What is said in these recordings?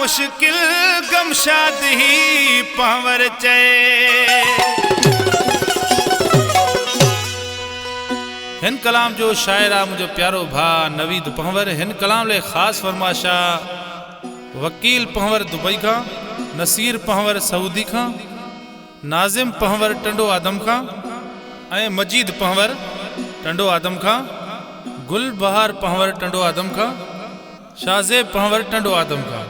मुश्किल गमशाद ही पंवर चए। हिन कलाम जो शायर आ मुझो प्यारो भा नवीद पंवर। हिन कलाम ले खास फरमाशा वकील पंवर दुबई का, नसीर पंवर सऊदी का, नाजिम पंवर टंडो आदम का, मजीद पंवर टंडो आदम का, गुल बहार पंवर टंडो आदम का, शाहजेब पंवर टंडो आदम का।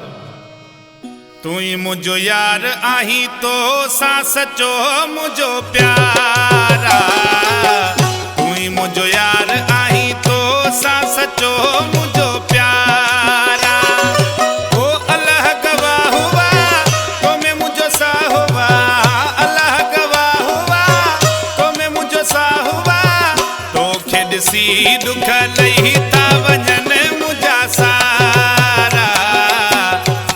तू ही मुझो यार आही तो सा सचो मुझो प्यारा, तू ही मुझो यार आही तो सा सचो मुझो प्यारा। ओ अल्लाह गवाह हुआ तो मैं मुझो सा हुआ, अल्लाह गवाह हुआ तो मैं मुझो सा हुआ। तो खेडसी दुख लही ता वजन मुझा सारा,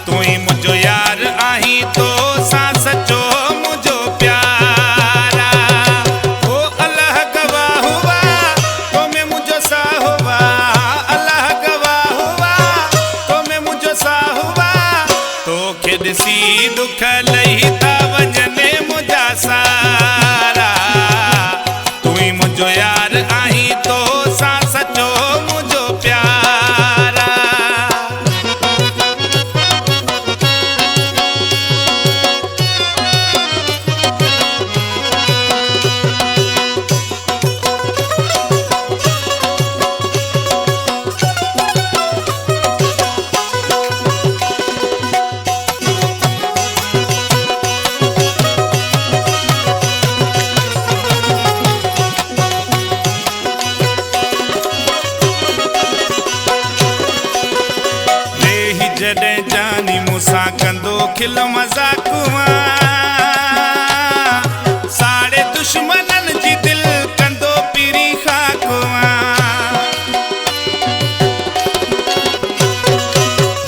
तू ही मुझो यार आही तो सा सचो मुझो प्यारा। ओ अल्लाह गवाह हुआ तो मैं मुझो सा हुआ, अल्लाह गवाह हुआ तो मैं मुझो सा हुआ। तो खेडसी दुख लही ता वजन मुझा सारा, तू ही मुझो यार आही तो सा सचो मुझो प्यारा। जॾहिं जानी मूंसां कंदो खिल मज़ाक़, साड़े दुश्मननि जी दिलि कंदो पीरी ख़ाक।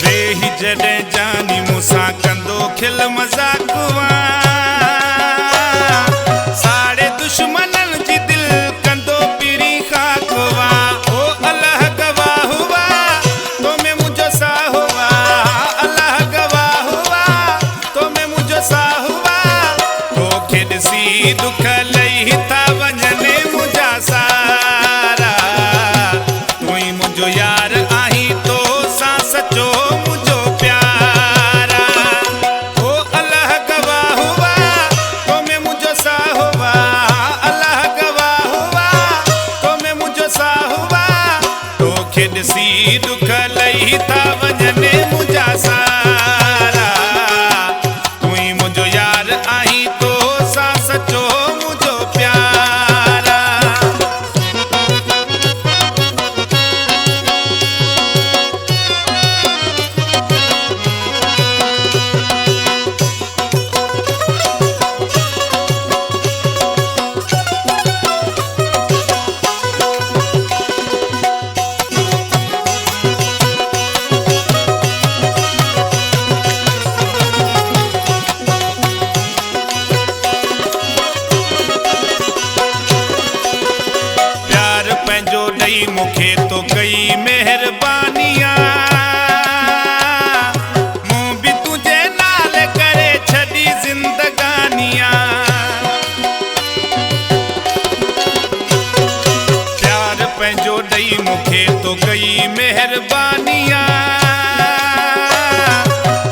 वेही जॾहिं जानी मूंसां कंदो खिल मज़ाक़, साड़े दुश्मननि जी दिलि कंदो पीरी ख़ाक। ओ अल्लाह गवाह हुआ तो मैं मुझो सा हुआ, अल्लाह गवाह हुआ तो मैं मुझो सा हुआ। तो खेडसी दुख लही ता वजन मुझा सारा, तू ही मुझो यार आही तो सा सचो मुझो प्यारा। ओ अल्लाह गवाह हुआ तो मैं मुझो सा हुआ, अल्लाह गवाह हुआ तो मैं मुझो सा हुआ। तो खेडसी दुख लही ता वजन मुझा सारा, तू ही मुझो यार आही तो सा सचो मुझो प्यारा। प्यार पंहिंजो ॾेई मूंखे तो कई महिरबानियां, मूं बि तुंहिंजे नाले करे छॾी ज़िंदगानियां। प्यार पंहिंजो ॾेई मूंखे तो कई महिरबानियां,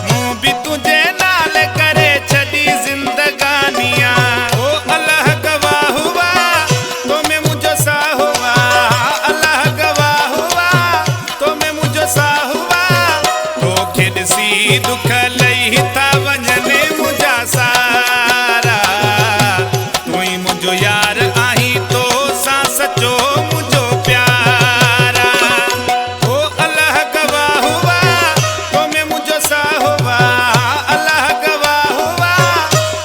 मूं बि तुंहिंजे नाले करे छॾी ज़िंदगानियां। ओ अल्लाह गवाह हुआ तो मैं मुझो सा हुआ, अल्लाह गवाह हुआ तो मैं मुझो सा हुआ। तो खेडसी दुख लही ता वजन मुझा सारा, तू ही मुझो यार आही तो सा सचो मुझो प्यारा। ओ अल्लाह गवाह हुआ तो मैं मुझो सा हुआ, अल्लाह गवाह हुआ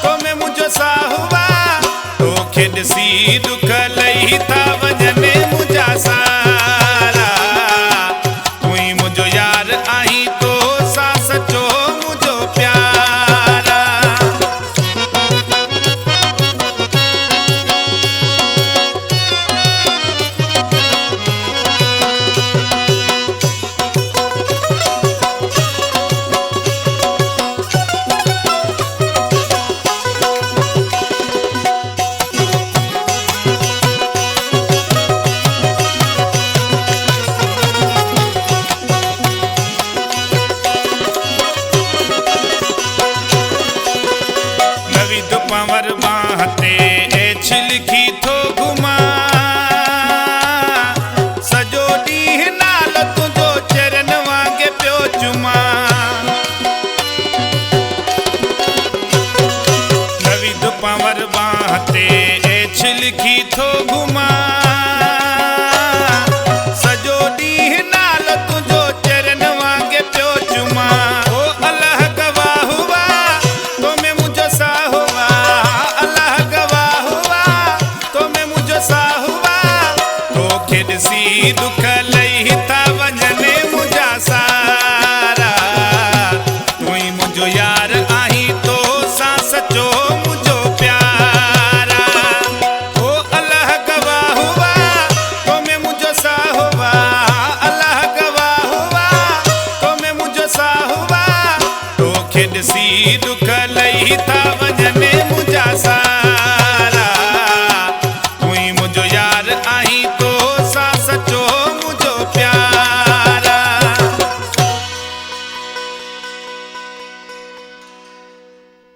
तो मैं मुझो सा हुआ। तो खेडसी दुख लही ता वजन मुझा सारा, तू ही मुझो यार आही तो सा सचो मुझो प्यारा। खिड़की थो घुमा सजो ॾींहुं नालो तुंहिंजो चरन वांगे पियो चुमा ओ अल्लाह गवाह हुआ तो में मुंहिंजो साह हुआ अल्लाह गवाह हुआ तो में मुंहिंजो साह हुआ तोखे ॾिसी दुख लही था वञनि मुंहिंजा सारा तूं ई मुंहिंजो यार आहीं तो सां सचो मुंहिंजो प्यारा ओ अल्लाह गवाह हुआ तो में मुंहिंजो साह हुआ अल्लाह गवाह हुआ तो में मुंहिंजो साह हुआ तोखे ॾिसी दुख लही था